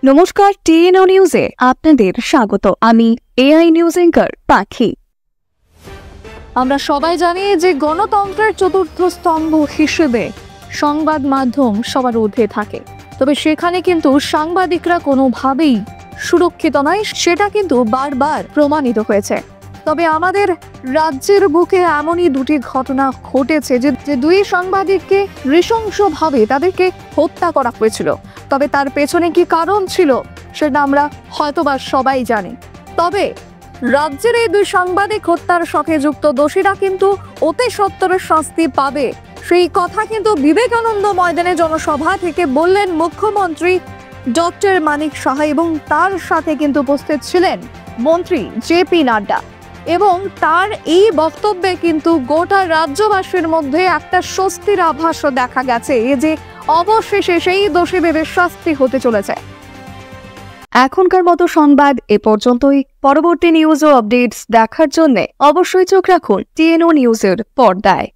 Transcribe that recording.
নমস্কার, টিএনও নিউজে আপনাদের স্বাগত। আমি এআই নিউজ অ্যাঙ্কার পাখি। আমরা সবাই জানি যে গণতন্ত্রের চতুর্থ স্তম্ভ হিসেবে সংবাদ মাধ্যম সবার ঊর্ধ্বে থাকে, তবে সেখানে কিন্তু সাংবাদিকরা কোনোভাবেই সুরক্ষিত নয়, সেটা কিন্তু বারবার প্রমাণিত হয়েছে। তবে আমাদের রাজ্যের বুকে এমনই দুটি ঘটনা ঘটেছে যে দুই সাংবাদিককে নৃশংসভাবে তাদেরকে হত্যা করা হয়েছিল। তবে তার পেছনে কি কারণ ছিল সেটা আমরা হয়তোবা সবাই জানি। তবে রাজ্যের এই দুই সাংবাদিক হত্যার সাথে যুক্ত দোষীরা কিন্তু অতি সত্বরের শাস্তি পাবে, সেই কথা কিন্তু বিবেকানন্দ ময়দানে জনসভা থেকে বললেন মুখ্যমন্ত্রী ডক্টর মানিক সাহা, এবং তার সাথে কিন্তু উপস্থিত ছিলেন মন্ত্রী জেপি নাড্ডা। এবং তার এই বক্তব্যে কিন্তু গোটা রাজ্যবাসীর মধ্যে একটা স্বস্তির আভাসও দেখা গেছে, যে অবশেষে সেই দোষীদের শাস্তি হতে চলেছে। এখনকার মতো সংবাদ এ পর্যন্তই। পরবর্তী নিউজ ও আপডেটস দেখার জন্য অবশ্যই চোখ রাখুন টিএনও নিউজের পর্দায়।